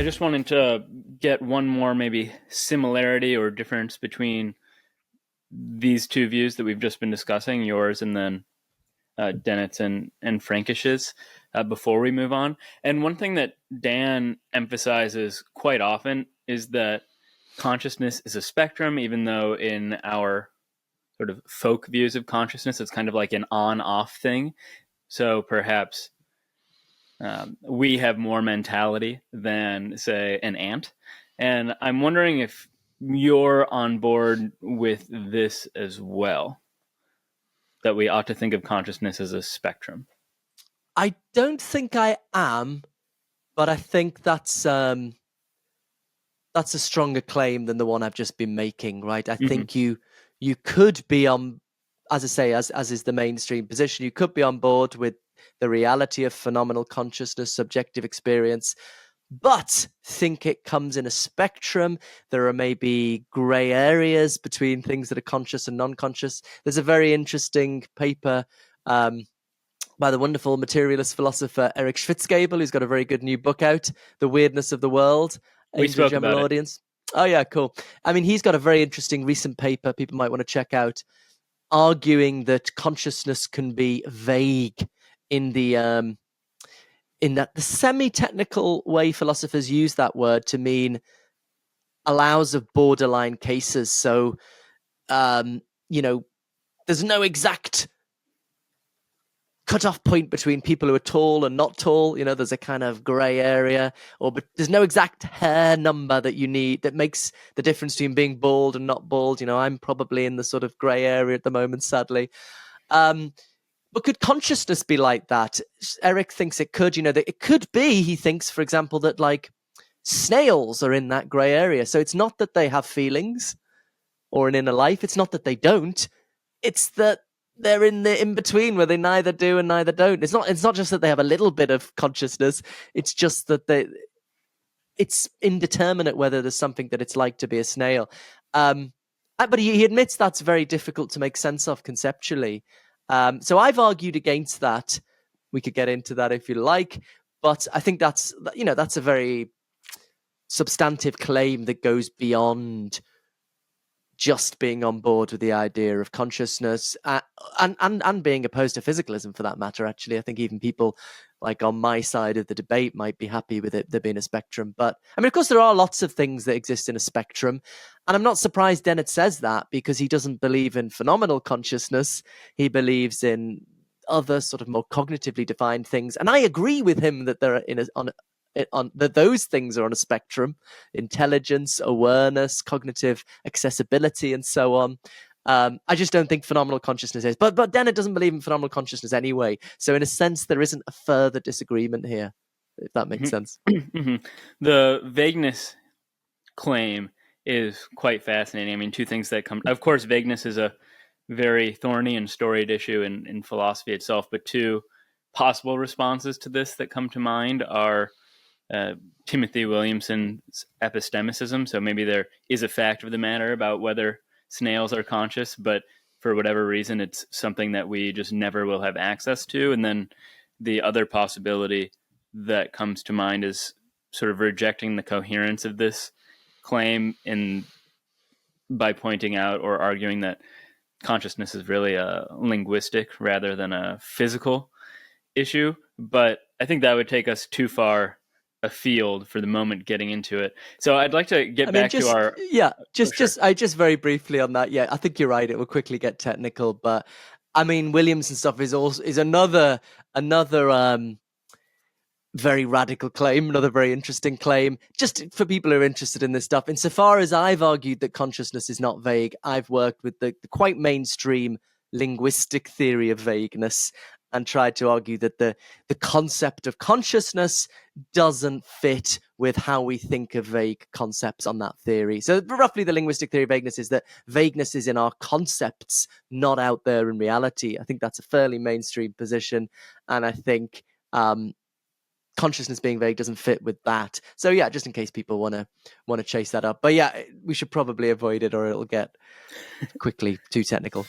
I just wanted to get one more maybe similarity or difference between these two views that we've just been discussing, yours and then Dennett's and Frankish's, before we move on. And one thing that Dan emphasizes quite often is that consciousness is a spectrum, even though in our sort of folk views of consciousness, it's kind of like an on-off thing. So perhaps we have more mentality than, say, an ant. And I'm wondering if you're on board with this as well, that we ought to think of consciousness as a spectrum. I don't think I am, but I think that's a stronger claim than the one I've just been making, right? I think you could be on, as I say, as is the mainstream position, you could be on board with the reality of phenomenal consciousness, subjective experience, but think it comes in a spectrum. There are maybe grey areas between things that are conscious and non-conscious. There's a very interesting paper by the wonderful materialist philosopher Eric Schwitzgebel, who's got a very good new book out, The Weirdness of the World. We spoke about it. Audience. Oh, yeah, cool. I mean, he's got a very interesting recent paper people might want to check out, arguing that consciousness can be vague in the semi-technical way philosophers use that word to mean allows of borderline cases. So, there's no exact cut-off point between people who are tall and not tall. There's a kind of grey area, but there's no exact hair number that you need that makes the difference between being bald and not bald. I'm probably in the sort of grey area at the moment, sadly. But could consciousness be like that? Eric thinks it could. That it could be. He thinks, for example, that like snails are in that grey area. So it's not that they have feelings or an inner life. It's not that they don't. It's that they're in the in-between where they neither do and neither don't. It's not just that they have a little bit of consciousness. It's just that it's indeterminate whether there's something that it's like to be a snail. But he admits that's very difficult to make sense of conceptually. So I've argued against that. We could get into that if you like, but I think that's a very substantive claim that goes beyond just being on board with the idea of consciousness and being opposed to physicalism for that matter. Actually, I think even people like on my side of the debate might be happy with it there being a spectrum. But I mean, of course, there are lots of things that exist in a spectrum. And I'm not surprised Dennett says that, because he doesn't believe in phenomenal consciousness. He believes in other sort of more cognitively defined things. And I agree with him that they're that those things are on a spectrum: intelligence, awareness, cognitive accessibility, and so on. I just don't think phenomenal consciousness is. But Dennett doesn't believe in phenomenal consciousness anyway. So in a sense, there isn't a further disagreement here, if that makes sense. The vagueness claim is quite fascinating. I mean, two things that come... Of course, vagueness is a very thorny and storied issue in philosophy itself, but two possible responses to this that come to mind are Timothy Williamson's epistemicism. So maybe there is a fact of the matter about whether snails are conscious, but for whatever reason, it's something that we just never will have access to. And then the other possibility that comes to mind is sort of rejecting the coherence of this claim by pointing out or arguing that consciousness is really a linguistic rather than a physical issue. But I think that would take us too far afield for the moment getting into it. So I'd like to get back to our... Yeah, just very briefly on that. Yeah, I think you're right. It will quickly get technical, but I mean, Williamson stuff is another very radical claim, another very interesting claim, just for people who are interested in this stuff. Insofar as I've argued that consciousness is not vague, I've worked with the quite mainstream linguistic theory of vagueness and tried to argue that the concept of consciousness doesn't fit with how we think of vague concepts on that theory. So roughly the linguistic theory of vagueness is that vagueness is in our concepts, not out there in reality. I think that's a fairly mainstream position. And I think consciousness being vague doesn't fit with that. So yeah, just in case people want to chase that up. But yeah, we should probably avoid it or it'll get quickly too technical.